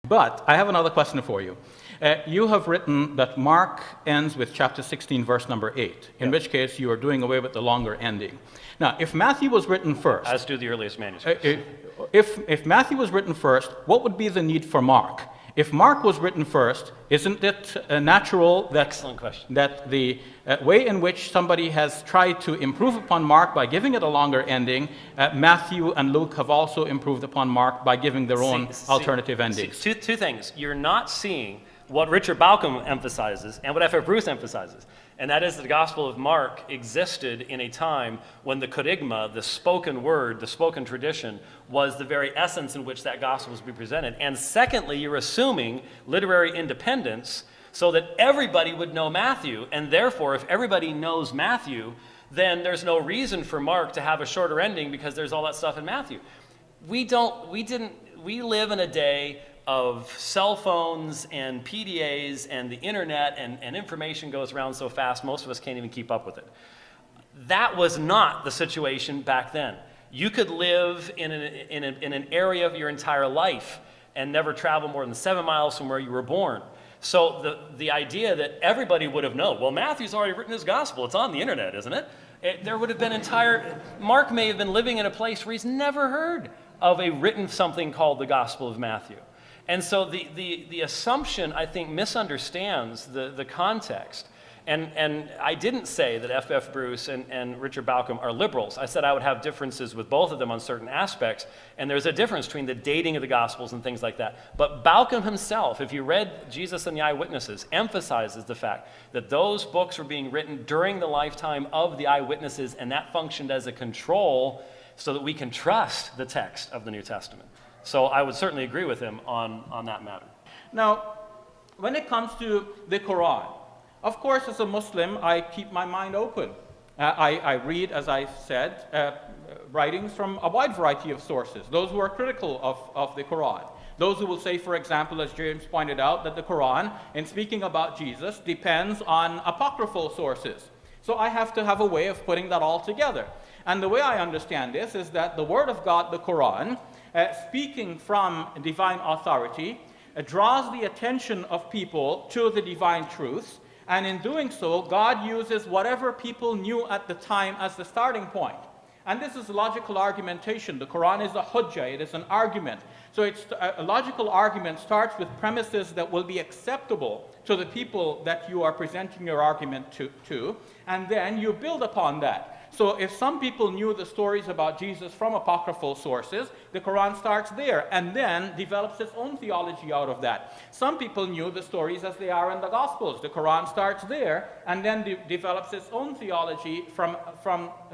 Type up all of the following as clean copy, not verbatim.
But I have another question for you. You have written that Mark ends with chapter 16, verse number 8, in which case you are doing away with the longer ending. Now, if Matthew was written first... As do the earliest manuscripts. If Matthew was written first, what would be the need for Mark? If Mark was written first, isn't it natural that, Excellent question. that the way in which somebody has tried to improve upon Mark by giving it a longer ending, Matthew and Luke have also improved upon Mark by giving their own alternative endings? Two things. You're not seeing what Richard Balcom emphasizes and what F.F. Bruce emphasizes, and that is that the Gospel of Mark existed in a time when the kerygma, the spoken word, the spoken tradition, was the very essence in which that gospel was to be presented. And secondly, you're assuming literary independence so that everybody would know Matthew, and therefore, if everybody knows Matthew, then there's no reason for Mark to have a shorter ending because there's all that stuff in Matthew. We live in a day of cell phones and PDAs and the internet, and information goes around so fast, most of us can't even keep up with it. That was not the situation back then. You could live in an area of your entire life and never travel more than 7 miles from where you were born. So the idea that everybody would have known, well, Matthew's already written his gospel, it's on the internet, isn't it? There would have been Mark may have been living in a place where he's never heard of a written something called the Gospel of Matthew. And so the assumption, I think, misunderstands the context. And I didn't say that F.F. Bruce and Richard Balcom are liberals. I said I would have differences with both of them on certain aspects, and there's a difference between the dating of the Gospels and things like that. But Balcom himself, if you read Jesus and the Eyewitnesses, emphasizes the fact that those books were being written during the lifetime of the eyewitnesses, and that functioned as a control so that we can trust the text of the New Testament. So I would certainly agree with him on that matter. Now, when it comes to the Quran, of course, as a Muslim, I keep my mind open. I read, as I said, writings from a wide variety of sources, those who are critical of the Quran. Those who will say, for example, as James pointed out, that the Quran, in speaking about Jesus, depends on apocryphal sources. So I have to have a way of putting that all together. And the way I understand this is that the Word of God, the Quran, speaking from divine authority, draws the attention of people to the divine truths, and in doing so, God uses whatever people knew at the time as the starting point. And this is logical argumentation. The Quran is a hujjah, it is an argument. So a logical argument starts with premises that will be acceptable to the people that you are presenting your argument to, and then you build upon that. So if some people knew the stories about Jesus from apocryphal sources, the Quran starts there and then develops its own theology out of that. Some people knew the stories as they are in the Gospels. The Quran starts there and then develops its own theology from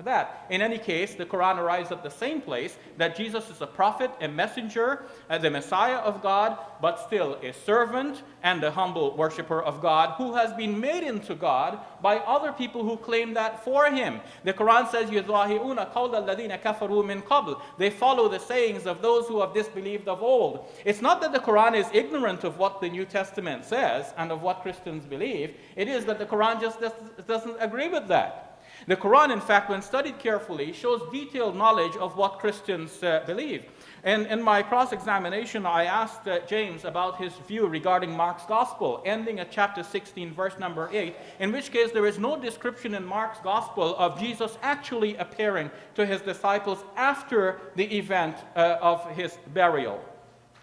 that. In any case, the Quran arrives at the same place, that Jesus is a prophet, a messenger, the Messiah of God, but still a servant and a humble worshiper of God who has been made into God by other people who claim that for him. The Quran says, يُضَاهِئُونَ قَوْلَ الَّذِينَ كَفَرُوا مِنْ قَبْلِ. They follow the sayings of those who have disbelieved of old. It's not that the Quran is ignorant of what the New Testament says and of what Christians believe. It is that the Quran just doesn't agree with that. The Quran, in fact, when studied carefully, shows detailed knowledge of what Christians believe. And in my cross-examination, I asked James about his view regarding Mark's Gospel, ending at chapter 16, verse number 8, in which case there is no description in Mark's Gospel of Jesus actually appearing to his disciples after the event of his burial.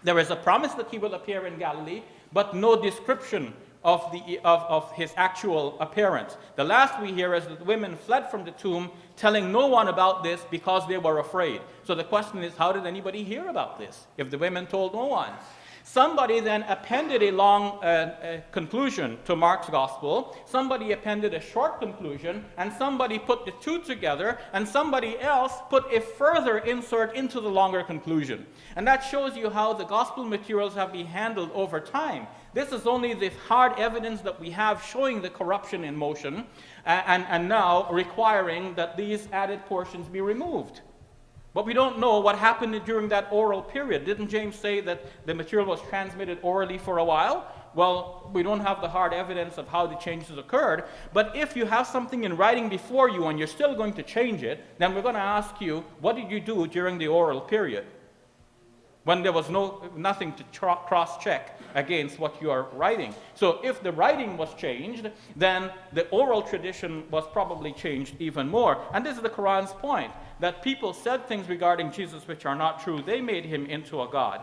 There is a promise that he will appear in Galilee, but no description of his actual appearance. The last we hear is that the women fled from the tomb, telling no one about this because they were afraid. So the question is, how did anybody hear about this if the women told no one? Somebody then appended a long conclusion to Mark's Gospel, somebody appended a short conclusion, and somebody put the two together, and somebody else put a further insert into the longer conclusion. And that shows you how the Gospel materials have been handled over time. This is only the hard evidence that we have showing the corruption in motion, and now requiring that these added portions be removed. But we don't know what happened during that oral period. Didn't James say that the material was transmitted orally for a while? Well, we don't have the hard evidence of how the changes occurred. But if you have something in writing before you and you're still going to change it, then we're going to ask you, what did you do during the oral period? when there was nothing to cross-check against what you are writing. So if the writing was changed, then the oral tradition was probably changed even more. And this is the Quran's point, that people said things regarding Jesus which are not true. They made him into a god.